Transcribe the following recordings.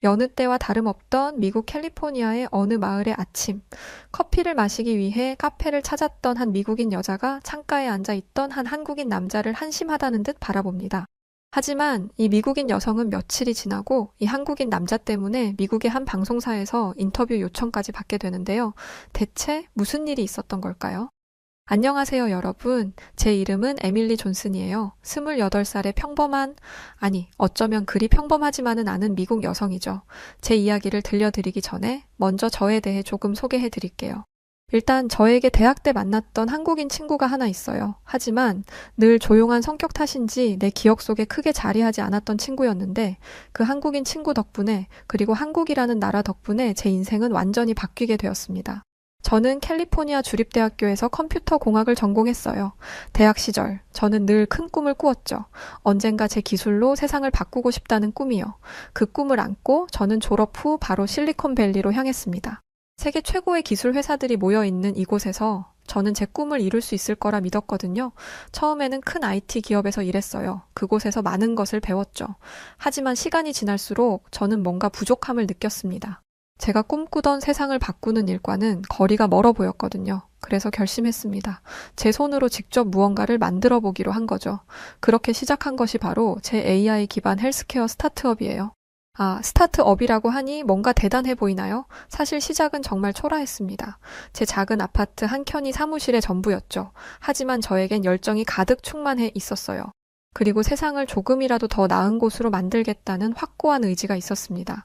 여느 때와 다름없던 미국 캘리포니아의 어느 마을의 아침, 커피를 마시기 위해 카페를 찾았던 한 미국인 여자가 창가에 앉아 있던 한 한국인 남자를 한심하다는 듯 바라봅니다. 하지만 이 미국인 여성은 며칠이 지나고 이 한국인 남자 때문에 미국의 한 방송사에서 인터뷰 요청까지 받게 되는데요. 대체 무슨 일이 있었던 걸까요? 안녕하세요, 여러분. 제 이름은 에밀리 존슨이에요. 28살의 평범한, 아니, 어쩌면 그리 평범하지만은 않은 미국 여성이죠. 제 이야기를 들려드리기 전에 먼저 저에 대해 조금 소개해 드릴게요. 일단 저에게 대학 때 만났던 한국인 친구가 하나 있어요. 하지만 늘 조용한 성격 탓인지 내 기억 속에 크게 자리하지 않았던 친구였는데 그 한국인 친구 덕분에 그리고 한국이라는 나라 덕분에 제 인생은 완전히 바뀌게 되었습니다. 저는 캘리포니아 주립대학교에서 컴퓨터 공학을 전공했어요. 대학 시절, 저는 늘 큰 꿈을 꾸었죠. 언젠가 제 기술로 세상을 바꾸고 싶다는 꿈이요. 그 꿈을 안고 저는 졸업 후 바로 실리콘밸리로 향했습니다. 세계 최고의 기술 회사들이 모여 있는 이곳에서 저는 제 꿈을 이룰 수 있을 거라 믿었거든요. 처음에는 큰 IT 기업에서 일했어요. 그곳에서 많은 것을 배웠죠. 하지만 시간이 지날수록 저는 뭔가 부족함을 느꼈습니다. 제가 꿈꾸던 세상을 바꾸는 일과는 거리가 멀어 보였거든요. 그래서 결심했습니다. 제 손으로 직접 무언가를 만들어 보기로 한 거죠. 그렇게 시작한 것이 바로 제 AI 기반 헬스케어 스타트업이에요. 아, 스타트업이라고 하니 뭔가 대단해 보이나요? 사실 시작은 정말 초라했습니다. 제 작은 아파트 한 켠이 사무실의 전부였죠. 하지만 저에겐 열정이 가득 충만해 있었어요. 그리고 세상을 조금이라도 더 나은 곳으로 만들겠다는 확고한 의지가 있었습니다.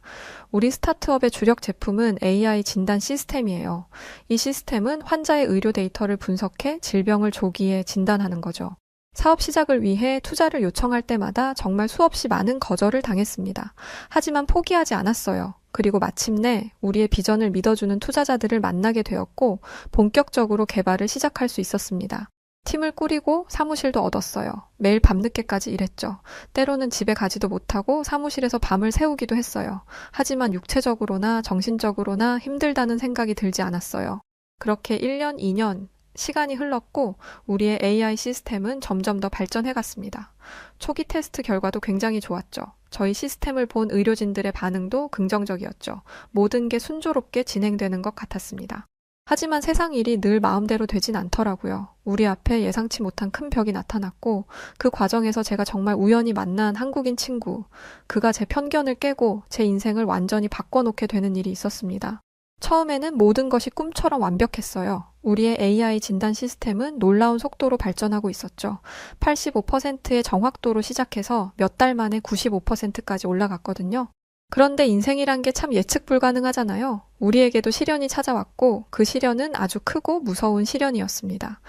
우리 스타트업의 주력 제품은 AI 진단 시스템이에요. 이 시스템은 환자의 의료 데이터를 분석해 질병을 조기에 진단하는 거죠. 사업 시작을 위해 투자를 요청할 때마다 정말 수없이 많은 거절을 당했습니다. 하지만 포기하지 않았어요. 그리고 마침내 우리의 비전을 믿어주는 투자자들을 만나게 되었고 본격적으로 개발을 시작할 수 있었습니다. 팀을 꾸리고 사무실도 얻었어요. 매일 밤늦게까지 일했죠. 때로는 집에 가지도 못하고 사무실에서 밤을 새우기도 했어요. 하지만 육체적으로나 정신적으로나 힘들다는 생각이 들지 않았어요. 그렇게 1년, 2년, 시간이 흘렀고 우리의 AI 시스템은 점점 더 발전해 갔습니다. 초기 테스트 결과도 굉장히 좋았죠. 저희 시스템을 본 의료진들의 반응도 긍정적이었죠. 모든 게 순조롭게 진행되는 것 같았습니다. 하지만 세상 일이 늘 마음대로 되진 않더라고요. 우리 앞에 예상치 못한 큰 벽이 나타났고 그 과정에서 제가 정말 우연히 만난 한국인 친구, 그가 제 편견을 깨고 제 인생을 완전히 바꿔놓게 되는 일이 있었습니다. 처음에는 모든 것이 꿈처럼 완벽했어요. 우리의 AI 진단 시스템은 놀라운 속도로 발전하고 있었죠. 85%의 정확도로 시작해서 몇 달 만에 95%까지 올라갔거든요. 그런데 인생이란 게 참 예측 불가능하잖아요. 우리에게도 시련이 찾아왔고 그 시련은 아주 크고 무서운 시련이었습니다.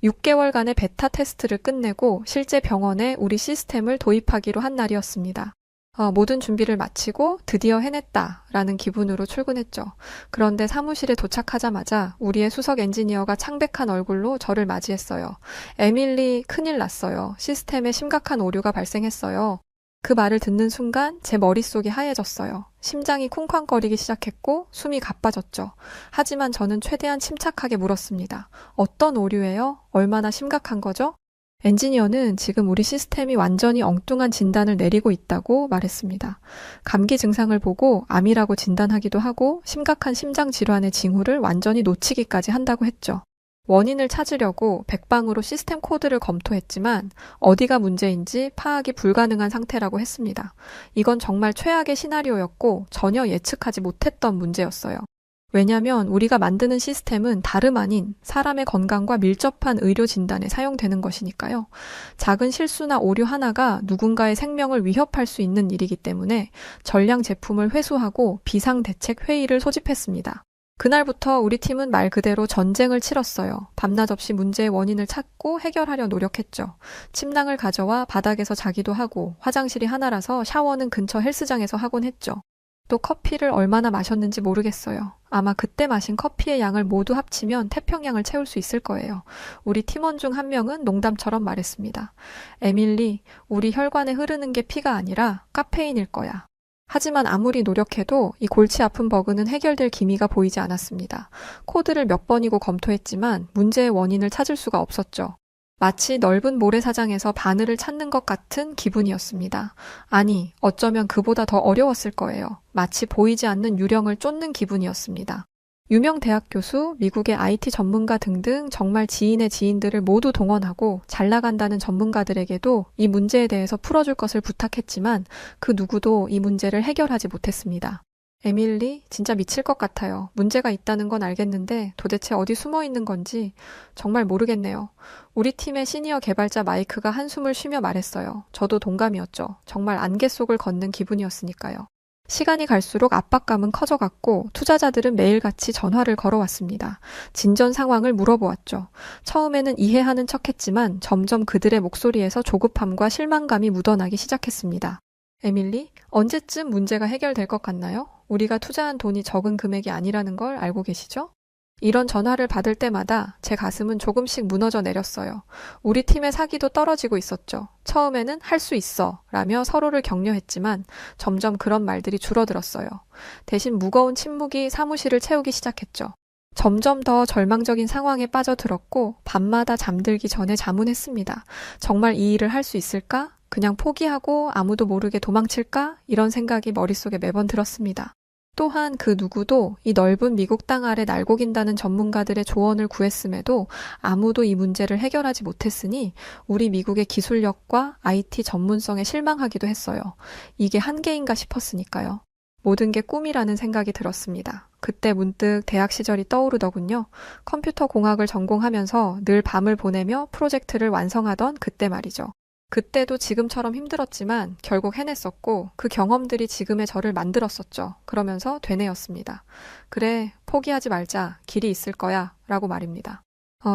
6개월간의 베타 테스트를 끝내고 실제 병원에 우리 시스템을 도입하기로 한 날이었습니다. 모든 준비를 마치고 드디어 해냈다라는 기분으로 출근했죠. 그런데 사무실에 도착하자마자 우리의 수석 엔지니어가 창백한 얼굴로 저를 맞이했어요. 에밀리, 큰일 났어요. 시스템에 심각한 오류가 발생했어요. 그 말을 듣는 순간 제 머릿속이 하얘졌어요. 심장이 쿵쾅거리기 시작했고 숨이 가빠졌죠. 하지만 저는 최대한 침착하게 물었습니다. 어떤 오류예요? 얼마나 심각한 거죠? 엔지니어는 지금 우리 시스템이 완전히 엉뚱한 진단을 내리고 있다고 말했습니다. 감기 증상을 보고 암이라고 진단하기도 하고 심각한 심장 질환의 징후를 완전히 놓치기까지 한다고 했죠. 원인을 찾으려고 백방으로 시스템 코드를 검토했지만 어디가 문제인지 파악이 불가능한 상태라고 했습니다. 이건 정말 최악의 시나리오였고 전혀 예측하지 못했던 문제였어요. 왜냐하면 우리가 만드는 시스템은 다름 아닌 사람의 건강과 밀접한 의료 진단에 사용되는 것이니까요. 작은 실수나 오류 하나가 누군가의 생명을 위협할 수 있는 일이기 때문에 전량 제품을 회수하고 비상대책 회의를 소집했습니다. 그날부터 우리 팀은 말 그대로 전쟁을 치렀어요. 밤낮 없이 문제의 원인을 찾고 해결하려 노력했죠. 침낭을 가져와 바닥에서 자기도 하고 화장실이 하나라서 샤워는 근처 헬스장에서 하곤 했죠. 또 커피를 얼마나 마셨는지 모르겠어요. 아마 그때 마신 커피의 양을 모두 합치면 태평양을 채울 수 있을 거예요. 우리 팀원 중 한 명은 농담처럼 말했습니다. 에밀리, 우리 혈관에 흐르는 게 피가 아니라 카페인일 거야. 하지만 아무리 노력해도 이 골치 아픈 버그는 해결될 기미가 보이지 않았습니다. 코드를 몇 번이고 검토했지만 문제의 원인을 찾을 수가 없었죠. 마치 넓은 모래사장에서 바늘을 찾는 것 같은 기분이었습니다. 아니, 어쩌면 그보다 더 어려웠을 거예요. 마치 보이지 않는 유령을 쫓는 기분이었습니다. 유명 대학 교수, 미국의 IT 전문가 등등 정말 지인의 지인들을 모두 동원하고 잘 나간다는 전문가들에게도 이 문제에 대해서 풀어줄 것을 부탁했지만 그 누구도 이 문제를 해결하지 못했습니다. 에밀리, 진짜 미칠 것 같아요. 문제가 있다는 건 알겠는데 도대체 어디 숨어 있는 건지 정말 모르겠네요. 우리 팀의 시니어 개발자 마이크가 한숨을 쉬며 말했어요. 저도 동감이었죠. 정말 안개 속을 걷는 기분이었으니까요. 시간이 갈수록 압박감은 커져갔고 투자자들은 매일같이 전화를 걸어왔습니다. 진전 상황을 물어보았죠. 처음에는 이해하는 척했지만 점점 그들의 목소리에서 조급함과 실망감이 묻어나기 시작했습니다. 에밀리, 언제쯤 문제가 해결될 것 같나요? 우리가 투자한 돈이 적은 금액이 아니라는 걸 알고 계시죠? 이런 전화를 받을 때마다 제 가슴은 조금씩 무너져 내렸어요. 우리 팀의 사기도 떨어지고 있었죠. 처음에는 할 수 있어 라며 서로를 격려했지만 점점 그런 말들이 줄어들었어요. 대신 무거운 침묵이 사무실을 채우기 시작했죠. 점점 더 절망적인 상황에 빠져들었고 밤마다 잠들기 전에 자문했습니다. 정말 이 일을 할 수 있을까? 그냥 포기하고 아무도 모르게 도망칠까? 이런 생각이 머릿속에 매번 들었습니다. 또한 그 누구도 이 넓은 미국 땅 아래 날고긴다는 전문가들의 조언을 구했음에도 아무도 이 문제를 해결하지 못했으니 우리 미국의 기술력과 IT 전문성에 실망하기도 했어요. 이게 한계인가 싶었으니까요. 모든 게 꿈이라는 생각이 들었습니다. 그때 문득 대학 시절이 떠오르더군요. 컴퓨터 공학을 전공하면서 늘 밤을 보내며 프로젝트를 완성하던 그때 말이죠. 그때도 지금처럼 힘들었지만 결국 해냈었고 그 경험들이 지금의 저를 만들었었죠. 그러면서 되뇌었습니다. 그래, 포기하지 말자. 길이 있을 거야. 라고 말입니다.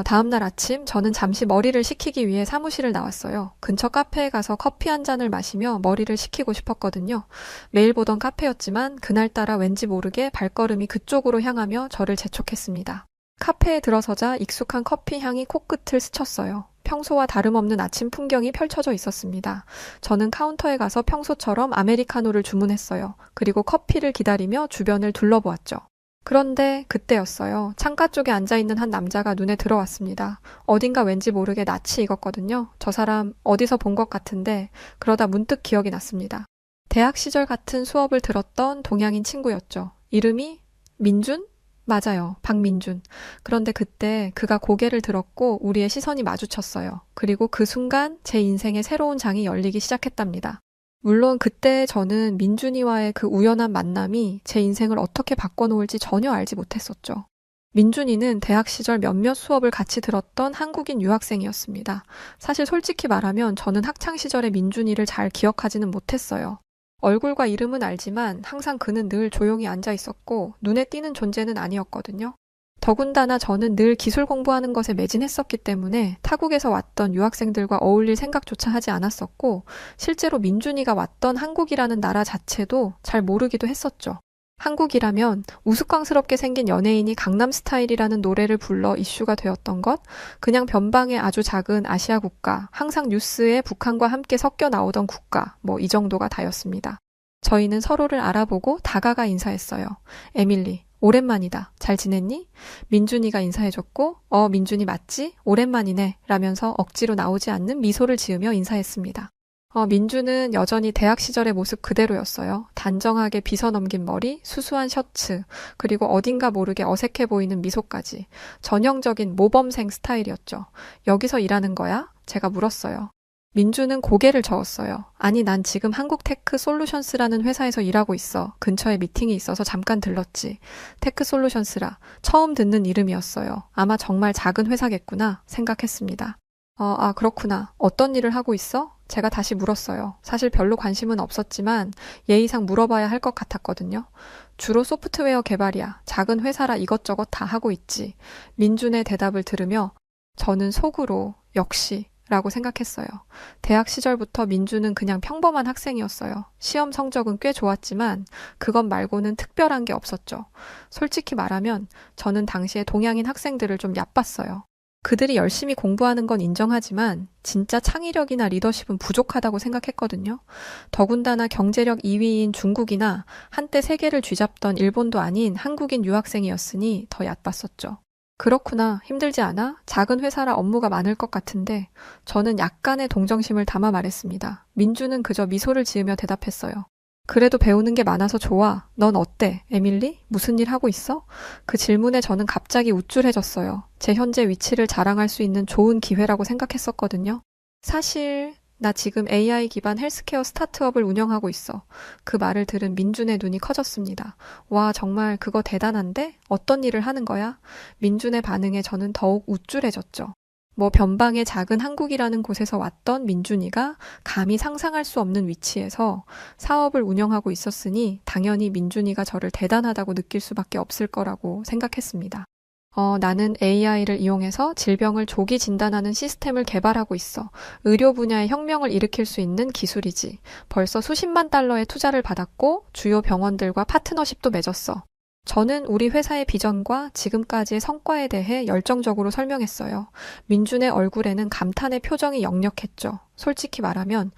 다음날 아침 저는 잠시 머리를 식히기 위해 사무실을 나왔어요. 근처 카페에 가서 커피 한 잔을 마시며 머리를 식히고 싶었거든요. 매일 보던 카페였지만 그날따라 왠지 모르게 발걸음이 그쪽으로 향하며 저를 재촉했습니다. 카페에 들어서자 익숙한 커피 향이 코끝을 스쳤어요. 평소와 다름없는 아침 풍경이 펼쳐져 있었습니다. 저는 카운터에 가서 평소처럼 아메리카노를 주문했어요. 그리고 커피를 기다리며 주변을 둘러보았죠. 그런데 그때였어요. 창가 쪽에 앉아있는 한 남자가 눈에 들어왔습니다. 어딘가 왠지 모르게 낯이 익었거든요. 저 사람 어디서 본 것 같은데 그러다 문득 기억이 났습니다. 대학 시절 같은 수업을 들었던 동양인 친구였죠. 이름이 민준? 맞아요. 박민준. 그런데 그때 그가 고개를 들었고 우리의 시선이 마주쳤어요. 그리고 그 순간 제 인생의 새로운 장이 열리기 시작했답니다. 물론 그때 저는 민준이와의 그 우연한 만남이 제 인생을 어떻게 바꿔놓을지 전혀 알지 못했었죠. 민준이는 대학 시절 몇몇 수업을 같이 들었던 한국인 유학생이었습니다. 사실 솔직히 말하면 저는 학창시절의 민준이를 잘 기억하지는 못했어요. 얼굴과 이름은 알지만 항상 그는 늘 조용히 앉아 있었고 눈에 띄는 존재는 아니었거든요. 더군다나 저는 늘 기술 공부하는 것에 매진했었기 때문에 타국에서 왔던 유학생들과 어울릴 생각조차 하지 않았었고 실제로 민준이가 왔던 한국이라는 나라 자체도 잘 모르기도 했었죠. 한국이라면 우스꽝스럽게 생긴 연예인이 강남스타일이라는 노래를 불러 이슈가 되었던 것, 그냥 변방의 아주 작은 아시아 국가, 항상 뉴스에 북한과 함께 섞여 나오던 국가, 이 정도가 다였습니다. 저희는 서로를 알아보고 다가가 인사했어요. 에밀리, 오랜만이다. 잘 지냈니? 민준이가 인사해줬고, 민준이 맞지? 오랜만이네. 라면서 억지로 나오지 않는 미소를 지으며 인사했습니다. 민주는 여전히 대학 시절의 모습 그대로였어요. 단정하게 빗어 넘긴 머리, 수수한 셔츠, 그리고 어딘가 모르게 어색해 보이는 미소까지. 전형적인 모범생 스타일이었죠. 여기서 일하는 거야? 제가 물었어요. 민주는 고개를 저었어요. 아니, 난 지금 한국테크 솔루션스라는 회사에서 일하고 있어. 근처에 미팅이 있어서 잠깐 들렀지. 테크 솔루션스라. 처음 듣는 이름이었어요. 아마 정말 작은 회사겠구나 생각했습니다. 그렇구나. 어떤 일을 하고 있어? 제가 다시 물었어요. 사실 별로 관심은 없었지만 예의상 물어봐야 할 것 같았거든요. 주로 소프트웨어 개발이야. 작은 회사라 이것저것 다 하고 있지. 민준의 대답을 들으며 저는 속으로 역시 라고 생각했어요. 대학 시절부터 민준은 그냥 평범한 학생이었어요. 시험 성적은 꽤 좋았지만 그것 말고는 특별한 게 없었죠. 솔직히 말하면 저는 당시에 동양인 학생들을 좀 얕봤어요. 그들이 열심히 공부하는 건 인정하지만 진짜 창의력이나 리더십은 부족하다고 생각했거든요. 더군다나 경제력 2위인 중국이나 한때 세계를 쥐잡던 일본도 아닌 한국인 유학생이었으니 더 얕봤었죠. 그렇구나. 힘들지 않아? 작은 회사라 업무가 많을 것 같은데 저는 약간의 동정심을 담아 말했습니다. 민주는 그저 미소를 지으며 대답했어요. 그래도 배우는 게 많아서 좋아. 넌 어때? 에밀리? 무슨 일 하고 있어? 그 질문에 저는 갑자기 우쭐해졌어요. 제 현재 위치를 자랑할 수 있는 좋은 기회라고 생각했었거든요. 사실 나 지금 AI 기반 헬스케어 스타트업을 운영하고 있어. 그 말을 들은 민준의 눈이 커졌습니다. 와, 정말 그거 대단한데? 어떤 일을 하는 거야? 민준의 반응에 저는 더욱 우쭐해졌죠. 뭐 변방의 작은 한국이라는 곳에서 왔던 민준이가 감히 상상할 수 없는 위치에서 사업을 운영하고 있었으니 당연히 민준이가 저를 대단하다고 느낄 수밖에 없을 거라고 생각했습니다. 나는 AI를 이용해서 질병을 조기 진단하는 시스템을 개발하고 있어. 의료 분야의 혁명을 일으킬 수 있는 기술이지. 벌써 수십만 달러의 투자를 받았고 주요 병원들과 파트너십도 맺었어. 저는 우리 회사의 비전과 지금까지의 성과에 대해 열정적으로 설명했어요. 민준의 얼굴에는 감탄의 표정이 역력했죠. 솔직히 말하면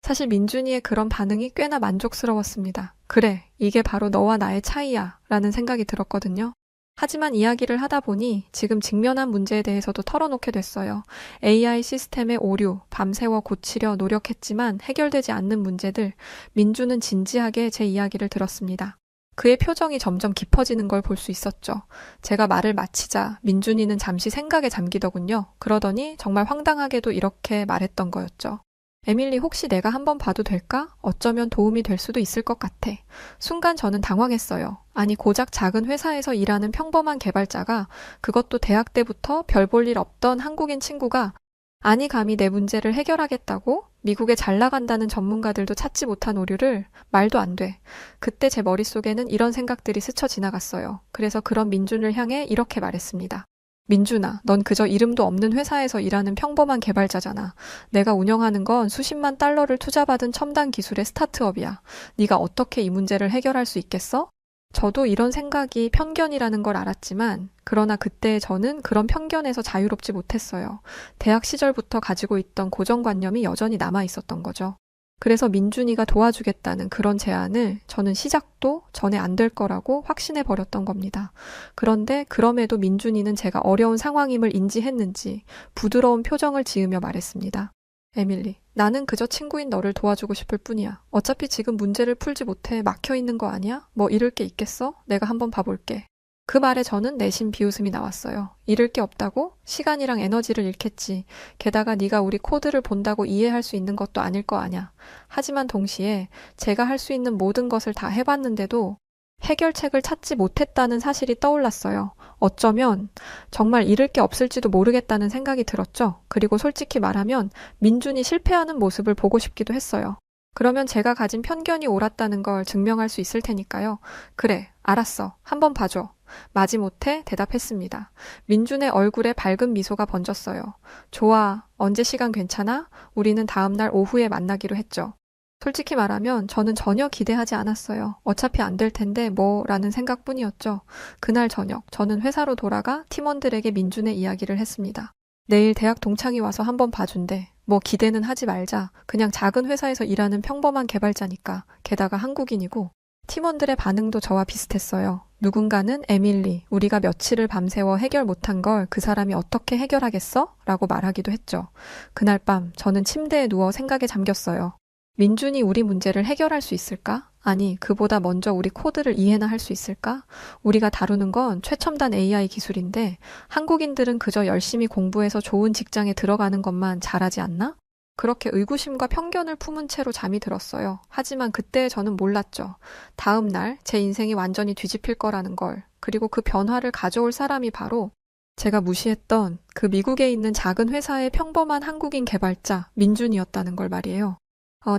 사실 민준이의 그런 반응이 꽤나 만족스러웠습니다. 그래, 이게 바로 너와 나의 차이야 라는 생각이 들었거든요. 하지만 이야기를 하다 보니 지금 직면한 문제에 대해서도 털어놓게 됐어요. AI 시스템의 오류, 밤새워 고치려 노력했지만 해결되지 않는 문제들, 민주는 진지하게 제 이야기를 들었습니다. 그의 표정이 점점 깊어지는 걸 볼 수 있었죠. 제가 말을 마치자 민준이는 잠시 생각에 잠기더군요. 그러더니 정말 황당하게도 이렇게 말했던 거였죠. 에밀리, 혹시 내가 한번 봐도 될까? 어쩌면 도움이 될 수도 있을 것 같아. 순간 저는 당황했어요. 아니, 고작 작은 회사에서 일하는 평범한 개발자가, 그것도 대학 때부터 별 볼 일 없던 한국인 친구가 아니 감히 내 문제를 해결하겠다고? 미국에 잘 나간다는 전문가들도 찾지 못한 오류를? 말도 안 돼. 그때 제 머릿속에는 이런 생각들이 스쳐 지나갔어요. 그래서 그런 민준을 향해 이렇게 말했습니다. 민준아, 넌 그저 이름도 없는 회사에서 일하는 평범한 개발자잖아. 내가 운영하는 건 수십만 달러를 투자받은 첨단 기술의 스타트업이야. 네가 어떻게 이 문제를 해결할 수 있겠어? 저도 이런 생각이 편견이라는 걸 알았지만, 그러나 그때 저는 그런 편견에서 자유롭지 못했어요. 대학 시절부터 가지고 있던 고정관념이 여전히 남아 있었던 거죠. 그래서 민준이가 도와주겠다는 그런 제안을 저는 시작도 전에 안 될 거라고 확신해 버렸던 겁니다. 그런데 그럼에도 민준이는 제가 어려운 상황임을 인지했는지 부드러운 표정을 지으며 말했습니다. 에밀리, 나는 그저 친구인 너를 도와주고 싶을 뿐이야. 어차피 지금 문제를 풀지 못해 막혀 있는 거 아니야? 뭐 잃을 게 있겠어? 내가 한번 봐볼게. 그 말에 저는 내심 비웃음이 나왔어요. 잃을 게 없다고? 시간이랑 에너지를 잃겠지. 게다가 네가 우리 코드를 본다고 이해할 수 있는 것도 아닐 거 아냐. 하지만 동시에 제가 할 수 있는 모든 것을 다 해봤는데도 해결책을 찾지 못했다는 사실이 떠올랐어요. 어쩌면 정말 잃을 게 없을지도 모르겠다는 생각이 들었죠. 그리고 솔직히 말하면 민준이 실패하는 모습을 보고 싶기도 했어요. 그러면 제가 가진 편견이 옳았다는 걸 증명할 수 있을 테니까요. 그래, 알았어. 한번 봐줘. 마지못해 대답했습니다. 민준의 얼굴에 밝은 미소가 번졌어요. 좋아. 언제 시간 괜찮아? 우리는 다음날 오후에 만나기로 했죠. 솔직히 말하면 저는 전혀 기대하지 않았어요. 어차피 안 될 텐데 라는 생각뿐이었죠. 그날 저녁 저는 회사로 돌아가 팀원들에게 민준의 이야기를 했습니다. 내일 대학 동창이 와서 한번 봐준대. 기대는 하지 말자. 그냥 작은 회사에서 일하는 평범한 개발자니까. 게다가 한국인이고. 팀원들의 반응도 저와 비슷했어요. 누군가는 에밀리, 우리가 며칠을 밤새워 해결 못한 걸 그 사람이 어떻게 해결하겠어? 라고 말하기도 했죠. 그날 밤 저는 침대에 누워 생각에 잠겼어요. 민준이 우리 문제를 해결할 수 있을까? 아니, 그보다 먼저 우리 코드를 이해나 할 수 있을까? 우리가 다루는 건 최첨단 AI 기술인데 한국인들은 그저 열심히 공부해서 좋은 직장에 들어가는 것만 잘하지 않나? 그렇게 의구심과 편견을 품은 채로 잠이 들었어요. 하지만 그때 저는 몰랐죠. 다음 날 제 인생이 완전히 뒤집힐 거라는 걸. 그리고 그 변화를 가져올 사람이 바로 제가 무시했던 그 미국에 있는 작은 회사의 평범한 한국인 개발자 민준이었다는 걸 말이에요.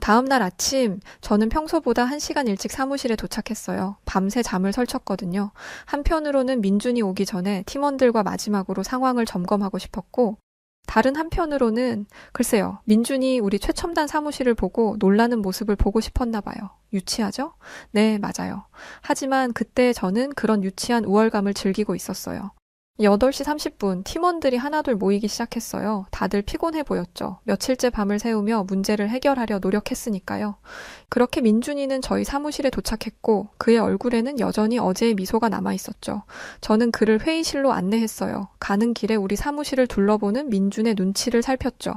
다음 날 아침 저는 평소보다 1시간 일찍 사무실에 도착했어요. 밤새 잠을 설쳤거든요. 한편으로는 민준이 오기 전에 팀원들과 마지막으로 상황을 점검하고 싶었고, 다른 한편으로는 글쎄요, 민준이 우리 최첨단 사무실을 보고 놀라는 모습을 보고 싶었나 봐요. 유치하죠? 네, 맞아요. 하지만 그때 저는 그런 유치한 우월감을 즐기고 있었어요. 8시 30분 팀원들이 하나둘 모이기 시작했어요. 다들 피곤해 보였죠. 며칠째 밤을 새우며 문제를 해결하려 노력했으니까요. 그렇게 민준이는 저희 사무실에 도착했고 그의 얼굴에는 여전히 어제의 미소가 남아 있었죠. 저는 그를 회의실로 안내했어요. 가는 길에 우리 사무실을 둘러보는 민준의 눈치를 살폈죠.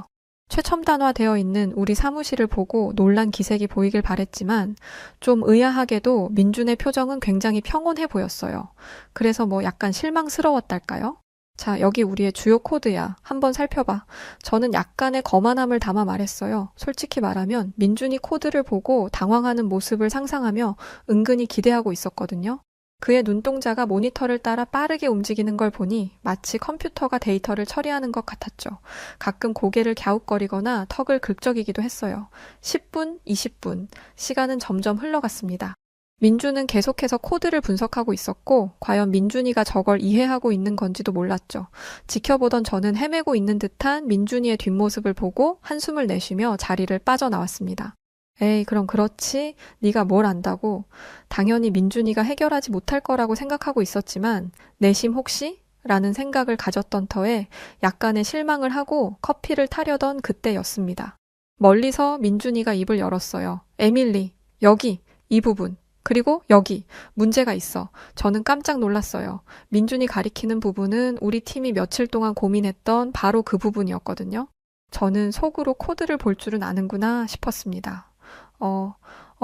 최첨단화되어 있는 우리 사무실을 보고 놀란 기색이 보이길 바랬지만 좀 의아하게도 민준의 표정은 굉장히 평온해 보였어요. 그래서 뭐 약간 실망스러웠달까요? 자, 여기 우리의 주요 코드야. 한번 살펴봐. 저는 약간의 거만함을 담아 말했어요. 솔직히 말하면 민준이 코드를 보고 당황하는 모습을 상상하며 은근히 기대하고 있었거든요. 그의 눈동자가 모니터를 따라 빠르게 움직이는 걸 보니 마치 컴퓨터가 데이터를 처리하는 것 같았죠. 가끔 고개를 갸웃거리거나 턱을 긁적이기도 했어요. 10분, 20분, 시간은 점점 흘러갔습니다. 민준은 계속해서 코드를 분석하고 있었고 과연 민준이가 저걸 이해하고 있는 건지도 몰랐죠. 지켜보던 저는 헤매고 있는 듯한 민준이의 뒷모습을 보고 한숨을 내쉬며 자리를 빠져나왔습니다. 에이, 그럼 그렇지. 네가 뭘 안다고. 당연히 민준이가 해결하지 못할 거라고 생각하고 있었지만 내심 혹시? 라는 생각을 가졌던 터에 약간의 실망을 하고 커피를 타려던 그때였습니다. 멀리서 민준이가 입을 열었어요. 에밀리, 여기, 이 부분. 그리고 여기, 문제가 있어. 저는 깜짝 놀랐어요. 민준이 가리키는 부분은 우리 팀이 며칠 동안 고민했던 바로 그 부분이었거든요. 저는 속으로 코드를 볼 줄은 아는구나 싶었습니다.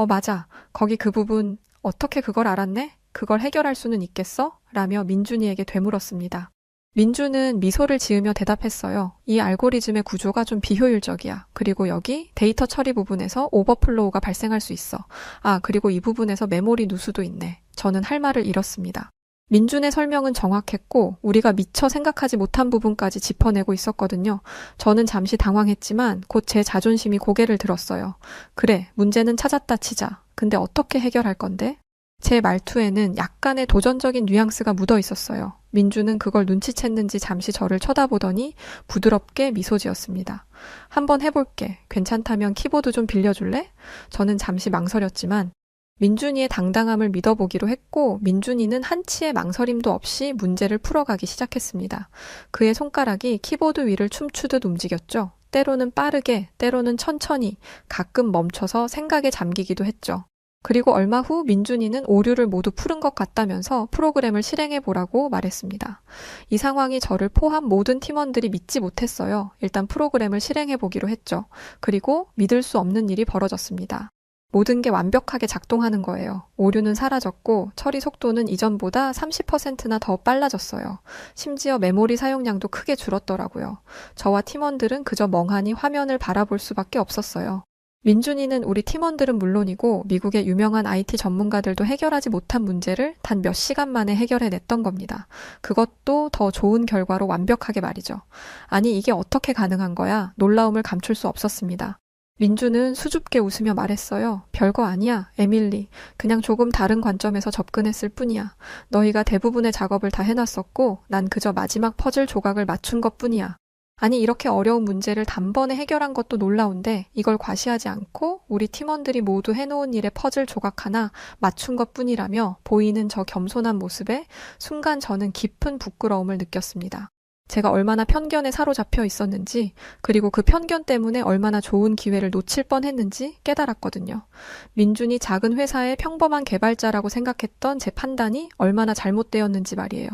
맞아. 거기 그 부분, 어떻게 그걸 알았네? 그걸 해결할 수는 있겠어? 라며 민준이에게 되물었습니다. 민준은 미소를 지으며 대답했어요. 이 알고리즘의 구조가 좀 비효율적이야. 그리고 여기 데이터 처리 부분에서 오버플로우가 발생할 수 있어. 아, 그리고 이 부분에서 메모리 누수도 있네. 저는 할 말을 잃었습니다. 민준의 설명은 정확했고 우리가 미처 생각하지 못한 부분까지 짚어내고 있었거든요. 저는 잠시 당황했지만 곧 제 자존심이 고개를 들었어요. 그래, 문제는 찾았다 치자. 근데 어떻게 해결할 건데? 제 말투에는 약간의 도전적인 뉘앙스가 묻어 있었어요. 민준은 그걸 눈치챘는지 잠시 저를 쳐다보더니 부드럽게 미소 지었습니다. 한번 해볼게. 괜찮다면 키보드 좀 빌려줄래? 저는 잠시 망설였지만 민준이의 당당함을 믿어보기로 했고 민준이는 한치의 망설임도 없이 문제를 풀어가기 시작했습니다. 그의 손가락이 키보드 위를 춤추듯 움직였죠. 때로는 빠르게, 때로는 천천히, 가끔 멈춰서 생각에 잠기기도 했죠. 그리고 얼마 후 민준이는 오류를 모두 푸른 것 같다면서 프로그램을 실행해보라고 말했습니다. 이 상황이 저를 포함 모든 팀원들이 믿지 못했어요. 일단 프로그램을 실행해보기로 했죠. 그리고 믿을 수 없는 일이 벌어졌습니다. 모든 게 완벽하게 작동하는 거예요. 오류는 사라졌고 처리 속도는 이전보다 30%나 더 빨라졌어요. 심지어 메모리 사용량도 크게 줄었더라고요. 저와 팀원들은 그저 멍하니 화면을 바라볼 수밖에 없었어요. 민준이는 우리 팀원들은 물론이고 미국의 유명한 IT 전문가들도 해결하지 못한 문제를 단 몇 시간 만에 해결해냈던 겁니다. 그것도 더 좋은 결과로 완벽하게 말이죠. 아니, 이게 어떻게 가능한 거야? 놀라움을 감출 수 없었습니다. 민주는 수줍게 웃으며 말했어요. 별거 아니야, 에밀리. 그냥 조금 다른 관점에서 접근했을 뿐이야. 너희가 대부분의 작업을 다 해놨었고 난 그저 마지막 퍼즐 조각을 맞춘 것뿐이야. 아니, 이렇게 어려운 문제를 단번에 해결한 것도 놀라운데 이걸 과시하지 않고 우리 팀원들이 모두 해놓은 일에 퍼즐 조각 하나 맞춘 것뿐이라며 보이는 저 겸손한 모습에 순간 저는 깊은 부끄러움을 느꼈습니다. 제가 얼마나 편견에 사로잡혀 있었는지, 그리고 그 편견 때문에 얼마나 좋은 기회를 놓칠 뻔했는지 깨달았거든요. 민준이 작은 회사의 평범한 개발자라고 생각했던 제 판단이 얼마나 잘못되었는지 말이에요.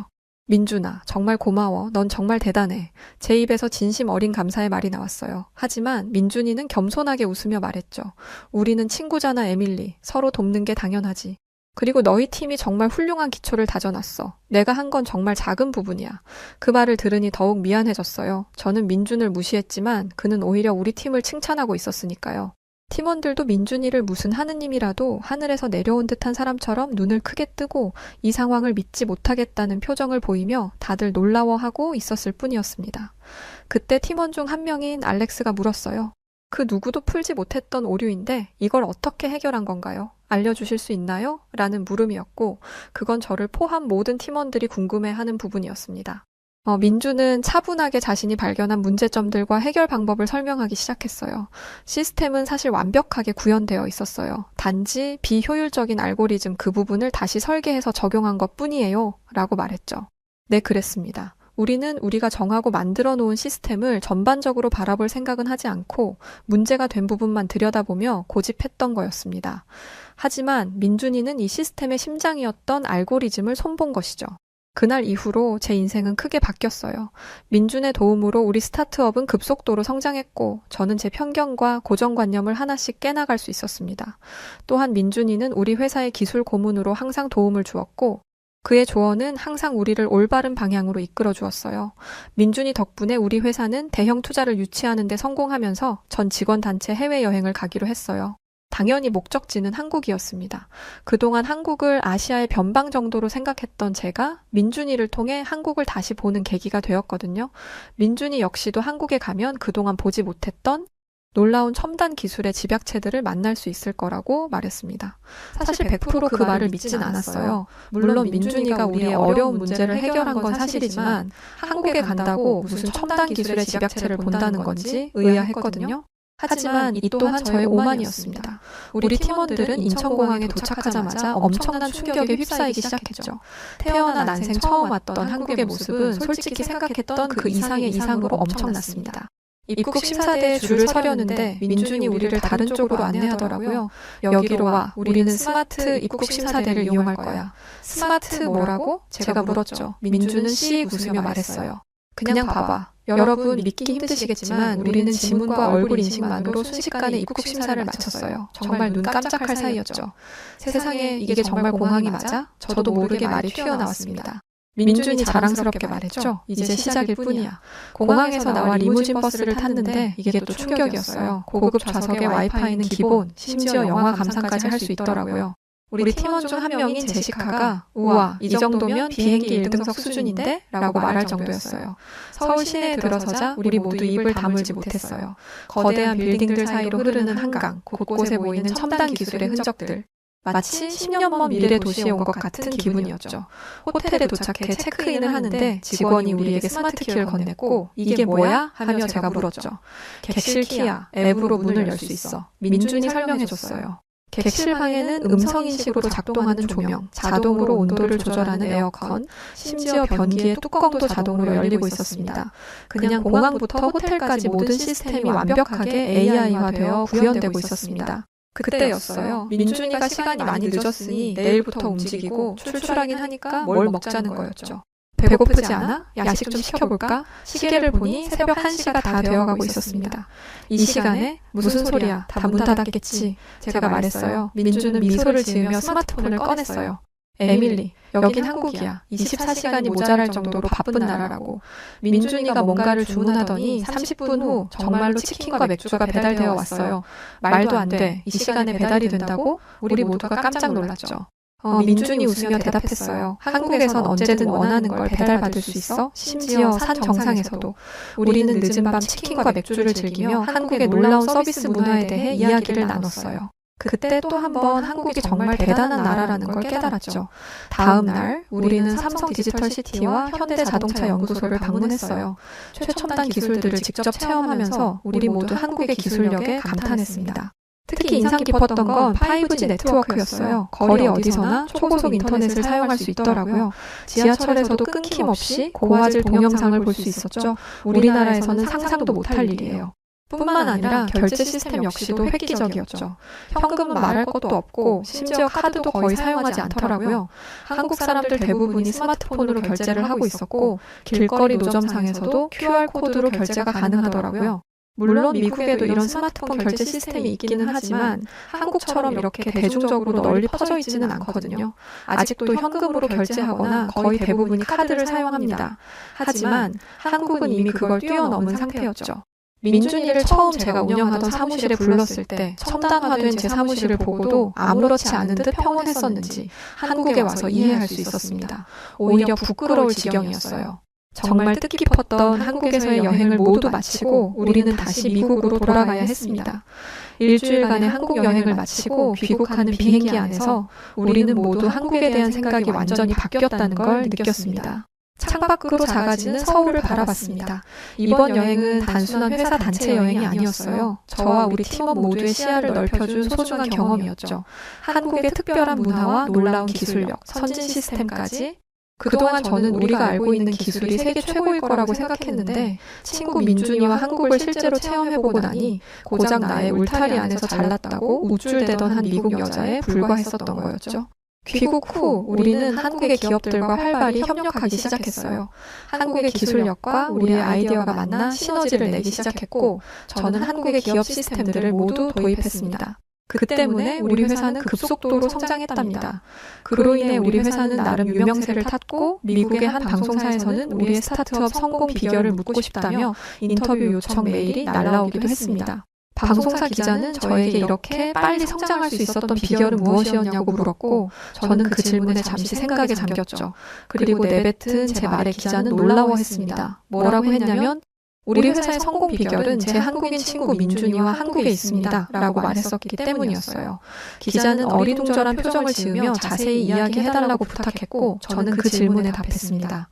민준아, 정말 고마워. 넌 정말 대단해. 제 입에서 진심 어린 감사의 말이 나왔어요. 하지만 민준이는 겸손하게 웃으며 말했죠. 우리는 친구잖아, 에밀리. 서로 돕는 게 당연하지. 그리고 너희 팀이 정말 훌륭한 기초를 다져놨어. 내가 한 건 정말 작은 부분이야. 그 말을 들으니 더욱 미안해졌어요. 저는 민준을 무시했지만 그는 오히려 우리 팀을 칭찬하고 있었으니까요. 팀원들도 민준이를 무슨 하느님이라도 하늘에서 내려온 듯한 사람처럼 눈을 크게 뜨고 이 상황을 믿지 못하겠다는 표정을 보이며 다들 놀라워하고 있었을 뿐이었습니다. 그때 팀원 중 한 명인 알렉스가 물었어요. 그 누구도 풀지 못했던 오류인데 이걸 어떻게 해결한 건가요? 알려주실 수 있나요? 라는 물음이었고 그건 저를 포함 모든 팀원들이 궁금해하는 부분이었습니다. 민주는 차분하게 자신이 발견한 문제점들과 해결 방법을 설명하기 시작했어요. 시스템은 사실 완벽하게 구현되어 있었어요. 단지 비효율적인 알고리즘 그 부분을 다시 설계해서 적용한 것 뿐이에요. 라고 말했죠. 네, 그랬습니다. 우리는 우리가 정하고 만들어 놓은 시스템을 전반적으로 바라볼 생각은 하지 않고 문제가 된 부분만 들여다보며 고집했던 거였습니다. 하지만 민준이는 이 시스템의 심장이었던 알고리즘을 손본 것이죠. 그날 이후로 제 인생은 크게 바뀌었어요. 민준의 도움으로 우리 스타트업은 급속도로 성장했고 저는 제 편견과 고정관념을 하나씩 깨나갈 수 있었습니다. 또한 민준이는 우리 회사의 기술 고문으로 항상 도움을 주었고 그의 조언은 항상 우리를 올바른 방향으로 이끌어 주었어요. 민준이 덕분에 우리 회사는 대형 투자를 유치하는 데 성공하면서 전 직원 단체 해외여행을 가기로 했어요. 당연히 목적지는 한국이었습니다. 그동안 한국을 아시아의 변방 정도로 생각했던 제가 민준이를 통해 한국을 다시 보는 계기가 되었거든요. 민준이 역시도 한국에 가면 그동안 보지 못했던 놀라운 첨단 기술의 집약체들을 만날 수 있을 거라고 말했습니다. 사실 100% 그 말을 믿진 않았어요. 물론 민준이가 우리의 어려운 문제를 해결한 건 사실이지만 한국에 간다고 무슨 첨단 기술의 집약체를 본다는 건지 의아했거든요. 하지만 이 또한 저의 오만이었습니다. 우리 팀원들은 인천공항에 도착하자마자 엄청난 충격에 휩싸이기 시작했죠. 태어나 난생 처음 왔던 한국의 모습은 솔직히 생각했던 그 이상의 이상으로 엄청났습니다. 입국 심사대에 줄을 서려는데 민준이 우리를 다른 쪽으로 안내하더라고요. 여기로 와. 우리는 스마트 입국 심사대를 이용할 거야. 스마트 뭐라고? 제가 물었죠. 민준은 씩 웃으며 말했어요. 그냥 봐봐. 여러분 믿기 힘드시겠지만 우리는 지문과 얼굴 인식만으로 순식간에 입국 심사를 마쳤어요. 정말 눈 깜짝할 사이였죠. 세상에 이게 정말 공항이 맞아? 저도 모르게 말이 튀어나왔습니다. 민준이 자랑스럽게 말했죠. 이제 시작일 뿐이야. 공항에서 나와 리무진 버스를 탔는데 이게 또 충격이었어요. 고급 좌석에 와이파이는 기본, 심지어 영화 감상까지 할 수 있더라고요. 우리 팀원 중 한 명인 제시카가 우와, 이 정도면 비행기 1등석 수준인데? 라고 말할 정도였어요. 서울 시내에 들어서자 우리 모두 입을 다물지 못했어요. 거대한 빌딩들 사이로 흐르는 한강, 곳곳에 보이는 첨단 기술의 흔적들. 마치 10년 먼 미래 도시에 온 것 같은 기분이었죠. 호텔에 도착해 체크인을 하는데 직원이 우리에게 스마트 키를 건넸고 이게 뭐야? 하며 제가 물었죠. 객실 키야. 앱으로 문을 열 수 있어. 민준이 설명해줬어요. 객실 방에는 음성인식으로 작동하는 조명, 자동으로 온도를 조절하는 에어컨, 심지어 변기의 뚜껑도 자동으로 열리고 있었습니다. 그냥 공항부터 호텔까지 모든 시스템이 완벽하게 AI화되어 구현되고 있었습니다. 그때였어요. 민준이가 시간이 많이 늦었으니 내일부터 움직이고 출출하긴 하니까 뭘 먹자는 거였죠. 배고프지 않아? 야식 좀 시켜볼까? 시계를 보니 새벽 1시가 다 되어가고 있었습니다. 이 시간에? 무슨 소리야? 다 문 닫았겠지. 제가 말했어요. 민준은 미소를 지으며 스마트폰을 꺼냈어요. 에밀리, 여긴 한국이야. 24시간이 모자랄 정도로 바쁜 나라라고. 민준이가 뭔가를 주문하더니 30분 후 정말로 치킨과 맥주가 배달되어 왔어요. 말도 안 돼. 이 시간에 배달이 된다고? 우리 모두가 깜짝 놀랐죠. 민준이 웃으며 대답했어요. 한국에선 언제든 원하는 걸 배달받을 수 있어? 심지어 산 정상에서도. 우리는 늦은 밤 치킨과 맥주를 즐기며 한국의 놀라운 서비스 문화에 대해 이야기를 나눴어요. 그때 또 한 번 한국이 정말 대단한 나라라는 걸 깨달았죠. 다음 날 우리는 삼성 디지털시티와 현대자동차 연구소를 방문했어요. 최첨단 기술들을 직접 체험하면서 우리 모두 한국의 기술력에 감탄했습니다. 특히 인상 깊었던 건 5G 네트워크였어요. 거리 어디서나 초고속 인터넷을 사용할 수 있더라고요. 지하철에서도 끊김없이 고화질 동영상을 볼 수 있었죠. 우리나라에서는 상상도 못할 일이에요. 뿐만 아니라 결제 시스템 역시도 획기적이었죠. 현금은 말할 것도 없고 심지어 카드도 거의 사용하지 않더라고요. 한국 사람들 대부분이 스마트폰으로 결제를 하고 있었고 길거리 노점상에서도 QR코드로 결제가 가능하더라고요. 물론 미국에도 이런 스마트폰 결제 시스템이 있기는 하지만 한국처럼 이렇게 대중적으로 널리 퍼져 있지는 않거든요. 아직도 현금으로 결제하거나 거의 대부분이 카드를 사용합니다. 하지만 한국은 이미 그걸 뛰어넘은 상태였죠. 민준이를 처음 제가 운영하던 사무실에 불렀을 때 첨단화된 제 사무실을 보고도 아무렇지 않은 듯 평온했었는지 한국에 와서 이해할 수 있었습니다. 오히려 부끄러울 지경이었어요. 정말 뜻깊었던 한국에서의 여행을 모두 마치고 우리는 다시 미국으로 돌아가야 했습니다. 일주일간의 한국 여행을 마치고 귀국하는 비행기 안에서 우리는 모두 한국에 대한 생각이 완전히 바뀌었다는 걸 느꼈습니다. 창밖으로 작아지는 서울을 바라봤습니다. 이번 여행은 단순한 회사 단체 여행이 아니었어요. 저와 우리 팀원 모두의 시야를 넓혀준 소중한 경험이었죠. 한국의 특별한 문화와 놀라운 기술력, 선진 시스템까지 그동안 저는 우리가 알고 있는 기술이 세계 최고일 거라고 생각했는데 친구 민준이와 한국을 실제로 체험해보고 나니 고작 나의 울타리 안에서 잘났다고 우쭐대던 한 미국 여자에 불과했었던 거였죠. 귀국 후 우리는 한국의 기업들과 활발히 협력하기 시작했어요. 한국의 기술력과 우리의 아이디어가 만나 시너지를 내기 시작했고 저는 한국의 기업 시스템들을 모두 도입했습니다. 그 때문에 우리 회사는 급속도로 성장했답니다. 그로 인해 우리 회사는 나름 유명세를 탔고 미국의 한 방송사에서는 우리의 스타트업 성공 비결을 묻고 싶다며 인터뷰 요청 메일이 날라오기도 했습니다. 방송사 기자는 저에게 이렇게 빨리 성장할 수 있었던 비결은 무엇이었냐고 물었고 저는 그 질문에 잠시 생각에 잠겼죠. 그리고 내뱉은 제 말에 기자는 놀라워했습니다. 뭐라고 했냐면 우리 회사의 성공 비결은 제 한국인 친구 민준이와 한국에 있습니다. 라고 말했었기 때문이었어요. 기자는 어리둥절한 표정을 지으며 자세히 이야기해달라고 부탁했고 저는 그 질문에 답했습니다.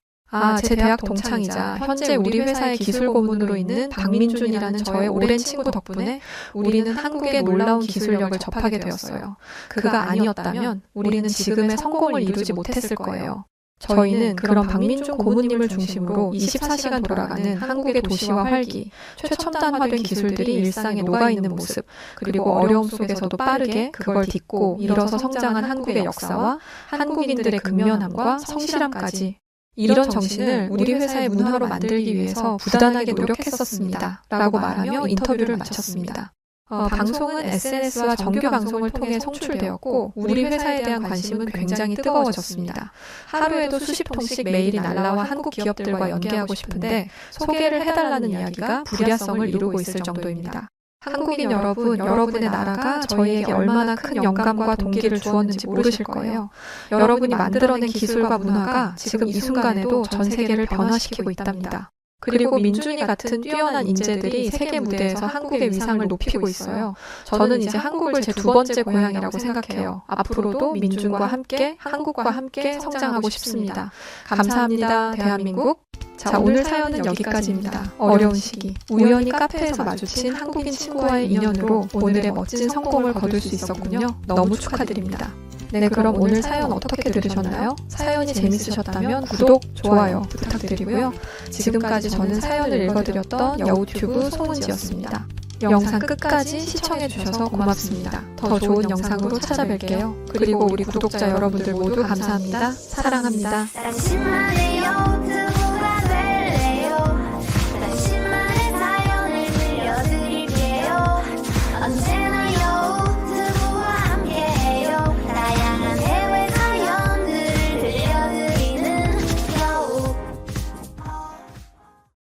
제 대학 동창이자 현재 우리 회사의 기술 고문으로 있는 박민준이라는 저의 오랜 친구 덕분에 우리는 한국의 놀라운 기술력을 접하게 되었어요. 그가 아니었다면 우리는 지금의 성공을 이루지 못했을 거예요. 저희는 그런 박민준 고문님을 중심으로 24시간 돌아가는 한국의 도시와 활기, 최첨단화된 기술들이 일상에 녹아있는 모습, 그리고 어려움 속에서도 빠르게 그걸 딛고 일어서 성장한 한국의 역사와 한국인들의 근면함과 성실함까지 이런 정신을 우리 회사의 문화로 만들기 위해서 부단하게 노력했었습니다. 라고 말하며 인터뷰를 마쳤습니다. 방송은 SNS와 정규 방송을 통해 송출되었고 우리 회사에 대한 관심은 굉장히 뜨거워졌습니다. 하루에도 수십 통씩 메일이 날라와 한국 기업들과 연계하고 싶은데 소개를 해달라는 이야기가 불야성을 이루고 있을 정도입니다. 한국인 여러분, 여러분의 나라가 저희에게 얼마나 큰 영감과 동기를 주었는지 모르실 거예요. 여러분이 만들어낸 기술과 문화가 지금 이 순간에도 전 세계를 변화시키고 있답니다. 그리고 민준이 같은 뛰어난 인재들이 세계 무대에서 한국의 위상을 높이고 있어요. 저는 이제 한국을 제 두 번째 고향이라고 생각해요. 앞으로도 민준과 함께, 한국과 함께 성장하고 싶습니다. 감사합니다, 대한민국. 자, 오늘 사연은 여기까지입니다. 어려운 시기, 우연히 카페에서 마주친 한국인 친구와의 인연으로 오늘의 멋진 성공을 거둘 수 있었군요. 너무 축하드립니다. 네, 그럼 오늘 사연 어떻게 들으셨나요? 사연이 재밌으셨다면 구독, 좋아요 부탁드리고요. 지금까지 저는 사연을 읽어드렸던 여우튜브 송은지였습니다. 영상 끝까지 시청해주셔서 고맙습니다. 더 좋은 영상으로 찾아뵐게요. 그리고 우리 구독자 여러분들 모두 감사합니다. 사랑합니다.